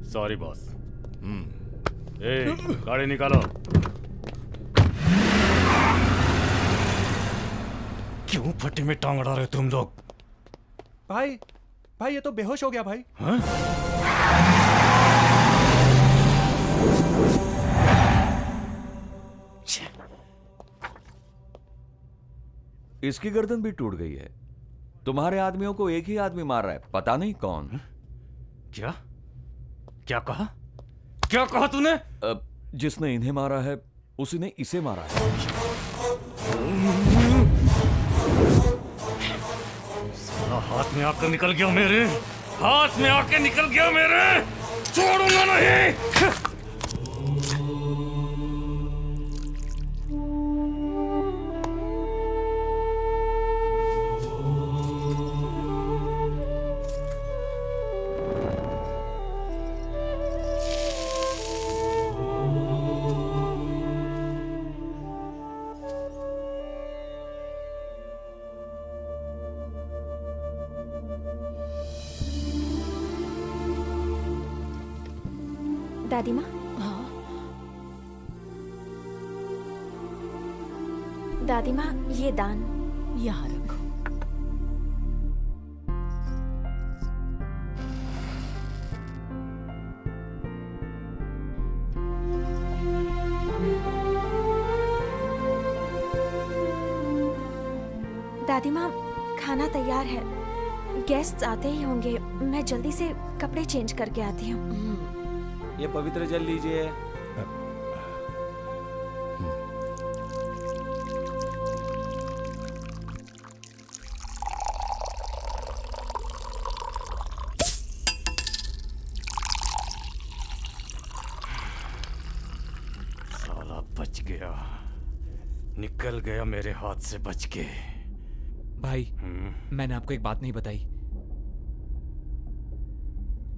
Sorry boss. गाड़ी निकालो। क्यों फटे में टांग अड़ा रहे तुम लोग? भाई भाई ये तो बेहोश हो गया भाई। हाँ? इसकी गर्दन भी टूट गई है। तुम्हारे आदमियों को एक ही आदमी मार रहा है, पता नहीं कौन। क्या क्या कहा? क्या कहा तूने? जिसने इन्हें मारा है उसी ने इसे मारा है। साला हाथ में आकर निकल गया मेरे, हाथ में आके निकल गया मेरे, छोड़ूंगा नहीं। दादी माँ। हाँ? दादी माँ ये दान यहाँ रखो। दादी माँ खाना तैयार है, गेस्ट आते ही होंगे, मैं जल्दी से कपड़े चेंज करके आती हूँ। ये पवित्र जल लीजिए। साला बच गया, निकल गया मेरे हाथ से बच के। भाई मैंने आपको एक बात नहीं बताई।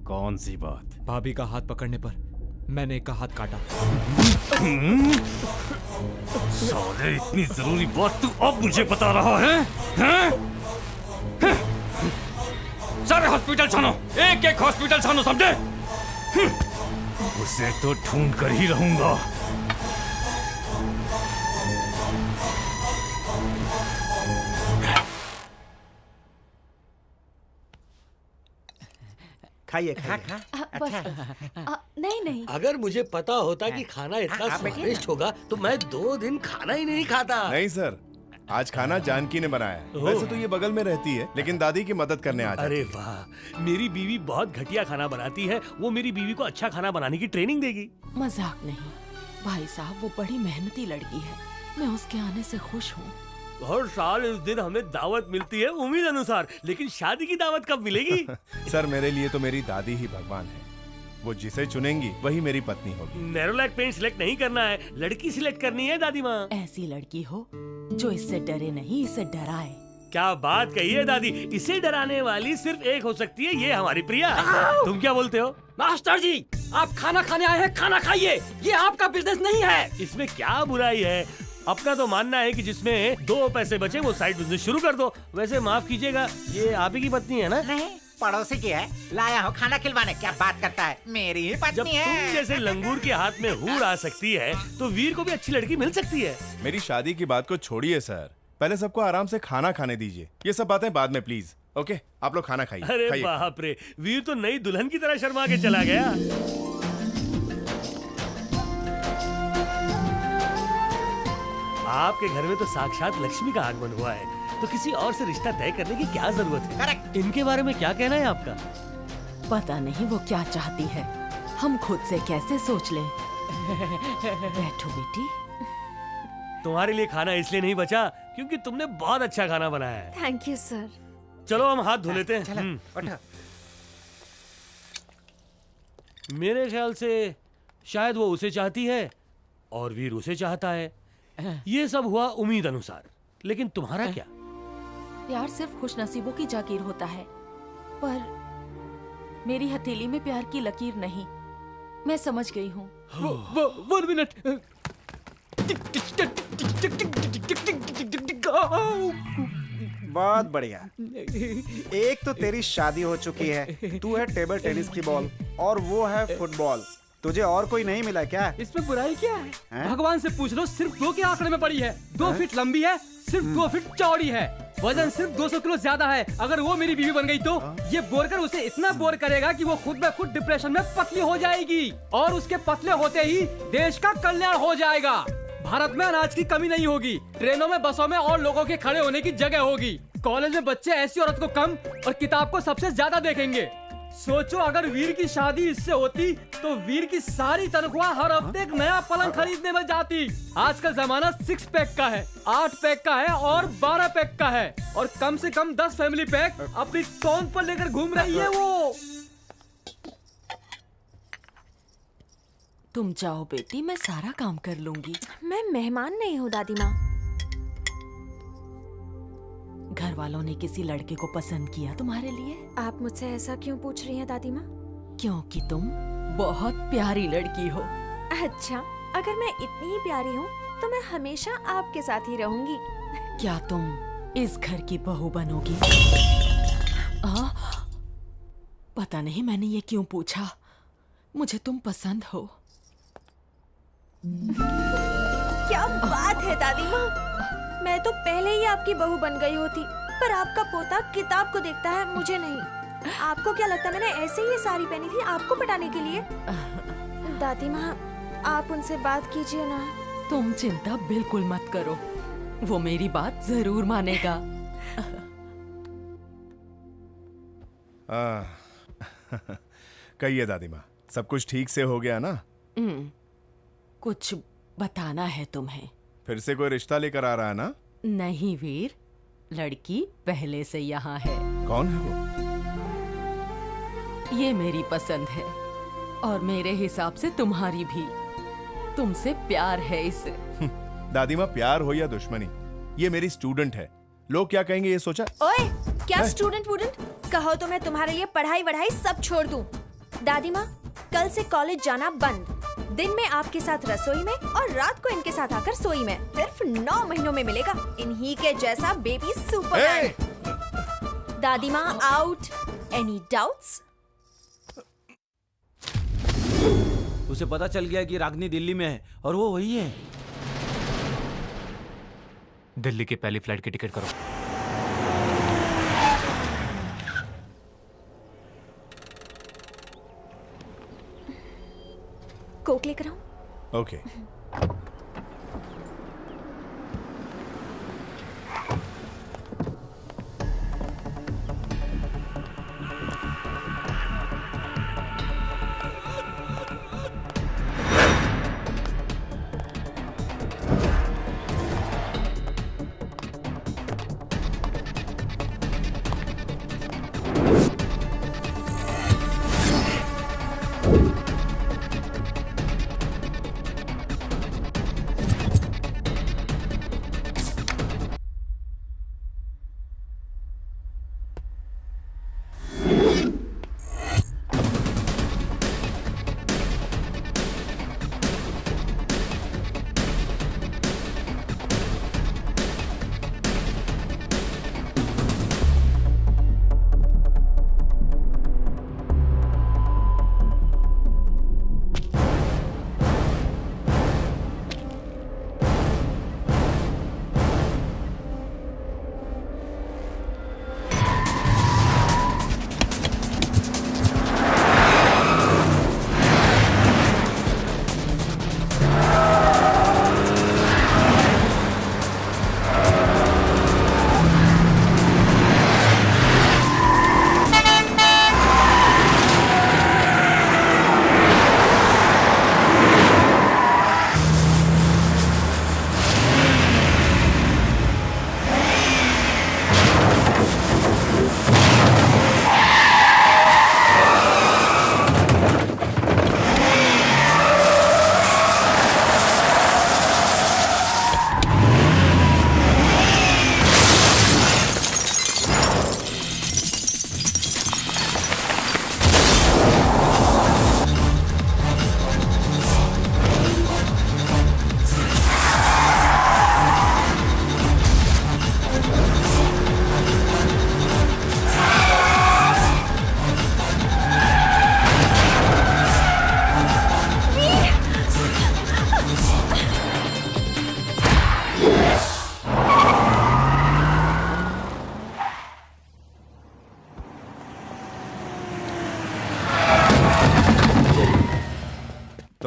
कौन सी बात? भाभी का हाथ पकड़ने पर मैंने एक का हाथ काटा। साले इतनी जरूरी बात तू अब मुझे बता रहा है? हैं? सारे हॉस्पिटल छानो, एक एक हॉस्पिटल छानो, समझे? उसे तो ढूंढ कर ही रहूंगा। खाइए खा। नहीं नहीं, अगर मुझे पता होता कि खाना इतना स्वादिष्ट होगा तो मैं 2 दिन खाना ही नहीं खाता। नहीं सर, आज खाना जानकी ने बनाया है। वैसे तो ये बगल में रहती है, लेकिन दादी की मदद करने आ जाती अरे है। वाह, मेरी बीवी बहुत घटिया खाना बनाती है। वो मेरी बीवी को अच्छा खाना बनाने की ट्रेनिंग देगी। मजाक नहीं भाई साहब, वो बड़ी मेहनती लड़की है। मैं उसके आने से खुश हूँ। हर साल इस दिन हमें दावत मिलती है उम्मीद अनुसार, लेकिन शादी की दावत कब मिलेगी? सर मेरे लिए तो मेरी दादी ही भगवान है। वो जिसे चुनेंगी वही मेरी पत्नी होगी। नैरोलैक पेंट सिलेक्ट नहीं करना है, लड़की सिलेक्ट करनी है दादी माँ। ऐसी लड़की हो जो इससे डरे नहीं, इसे डराए। क्या बात कही है दादी, इसे डराने वाली सिर्फ एक हो सकती है, ये हमारी प्रिया। तुम क्या बोलते हो? मास्टर जी, आप खाना खाने आए हैं, खाना खाइए। ये आपका बिजनेस नहीं है। इसमें क्या बुराई है? अपना तो मानना है कि जिसमें 2 पैसे बचे वो साइड बिजनेस शुरू कर दो। वैसे माफ कीजिएगा, ये आप ही की पत्नी है ना? नहीं, पड़ोसी की है। लाया हो खाना खिलवाने। क्या बात करता है, मेरी ही जब पत्नी है। तुम जैसे लंगूर के हाथ में हूर आ सकती है तो वीर को भी अच्छी लड़की मिल सकती है। मेरी शादी की बात को छोड़िए सर, पहले सबको आराम से खाना खाने दीजिए। ये सब बातें बाद में प्लीज। ओके, आप लोग खाना खाइए। अरे खाइए। बाप रे, वीर तो नई दुल्हन की तरह शर्मा के चला गया। आपके घर में तो साक्षात लक्ष्मी का आगमन हुआ है, तो किसी और से रिश्ता तय करने की क्या जरूरत है? करेक्ट। इनके बारे में क्या कहना है आपका? पता नहीं वो क्या चाहती है, हम खुद से कैसे सोच लें। बैठो बेटी। तुम्हारे लिए खाना इसलिए नहीं बचा क्योंकि तुमने बहुत अच्छा खाना बनाया है। Thank you sir. चलो हम हाथ धो लेते हैं। चलो, उठो। मेरे ख्याल से शायद वो उसे चाहती है और वीर उसे चाहता है। ये सब हुआ उम्मीद अनुसार, लेकिन तुम्हारा क्या? प्यार सिर्फ खुशनसीबों की जागीर होता है, पर मेरी हथेली में प्यार की लकीर नहीं। मैं समझ गई हूँ। 1 मिनट। बहुत बढ़िया। एक तो तेरी शादी हो चुकी है, तू है टेबल टेनिस की बॉल और वो है फुटबॉल। तुझे और कोई नहीं मिला क्या? इसमें बुराई क्या है? हैं? भगवान से पूछ लो, सिर्फ 2 के आंकड़े में पड़ी है। 2 फीट लंबी है, सिर्फ 2 फीट चौड़ी है, वजन सिर्फ 200 किलो ज्यादा है। अगर वो मेरी बीवी बन गई तो ये बोरकर उसे इतना बोर करेगा कि वो खुद ब खुद डिप्रेशन में पतली हो जाएगी और उसके पतले होते ही देश का कल्याण हो जाएगा। भारत में अनाज की कमी नहीं होगी, ट्रेनों में, बसों में और लोगों के खड़े होने की जगह होगी। कॉलेज में बच्चे ऐसी औरत को कम और किताब को सबसे ज्यादा देखेंगे। सोचो अगर वीर की शादी इससे होती तो वीर की सारी तनख्वाह हर हफ्ते एक नया पलंग खरीदने में जाती। आज का जमाना 6 पैक का है, 8 पैक का है और 12 पैक का है और कम से कम 10 फैमिली पैक अपनी तौन पर लेकर घूम रही है वो। तुम जाओ बेटी, मैं सारा काम कर लूंगी। मैं मेहमान नहीं हूँ दादी माँ। घर वालों ने किसी लड़के को पसंद किया तुम्हारे लिए? आप मुझसे ऐसा क्यों पूछ रही हैं दादी माँ? क्योंकि तुम बहुत प्यारी लड़की हो। अच्छा, अगर मैं इतनी प्यारी हूँ तो मैं हमेशा आपके साथ ही रहूंगी। क्या तुम इस घर की बहू बनोगी? पता नहीं मैंने ये क्यों पूछा। मुझे तुम पसंद हो। क्या बात है दादी माँ, मैं तो पहले ही आपकी बहू बन गई होती, पर आपका पोता किताब को देखता है, मुझे नहीं। आपको क्या लगता मैंने ऐसे ही ये साड़ी पहनी थी आपको पटाने के लिए? दादी माँ, आप उनसे बात कीजिए ना। तुम चिंता बिल्कुल मत करो, वो मेरी बात जरूर मानेगा। कहिए दादी माँ, सब कुछ ठीक से हो गया ना? कुछ बताना है तुम्हें। फिर से कोई रिश्ता लेकर आ रहा है ना? नहीं वीर, लड़की पहले से यहाँ है। कौन है वो? ये मेरी पसंद है और मेरे हिसाब से तुम्हारी भी। तुमसे प्यार है इसे। दादी माँ, प्यार हो या दुश्मनी, ये मेरी स्टूडेंट है। लोग क्या कहेंगे ये सोचा? ओए, क्या स्टूडेंट वूडेंट कहो तो मैं तुम्हारे लिए पढ़ाई वढ़ाई सब छोड़ दूं। दादी माँ, कल से कॉलेज जाना बंद। दिन में आपके साथ रसोई में और रात को इनके साथ आकर सोई में। सिर्फ 9 महीनों में मिलेगा इन्हीं के जैसा बेबी सुपरमैन। दादी माँ आउट। Any doubts? उसे पता चल गया कि रागनी दिल्ली में है और वो वही है। दिल्ली की पहली फ्लाइट की टिकट करो। कोक लेकर आऊं? ओके।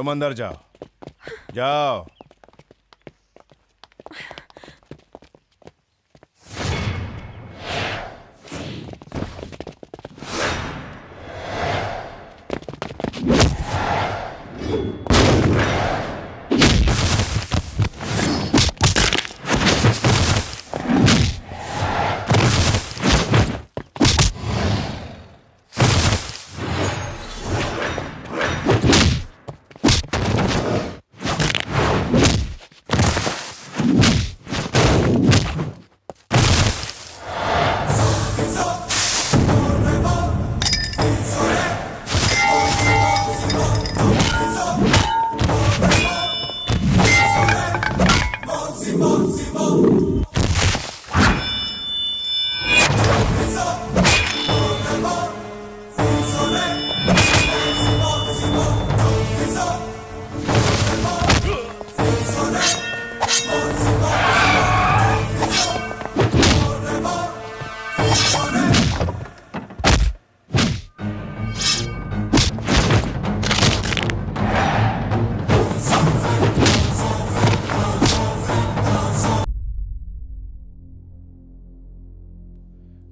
तुम अंदर जाओ, जाओ।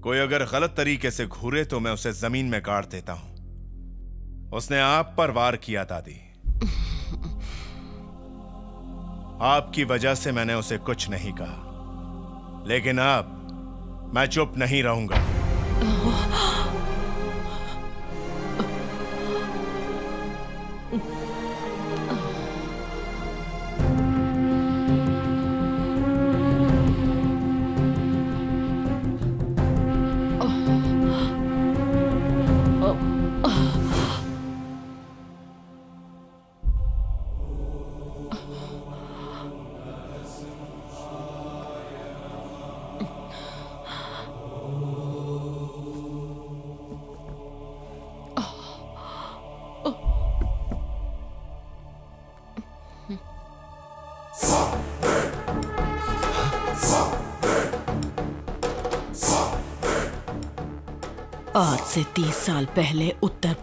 कोई अगर गलत तरीके से घूरे तो मैं उसे जमीन में गाड़ देता हूं। उसने आप पर वार किया दादी। आपकी वजह से मैंने उसे कुछ नहीं कहा, लेकिन अब मैं चुप नहीं रहूंगा। आज से 30 साल पहले उत्तर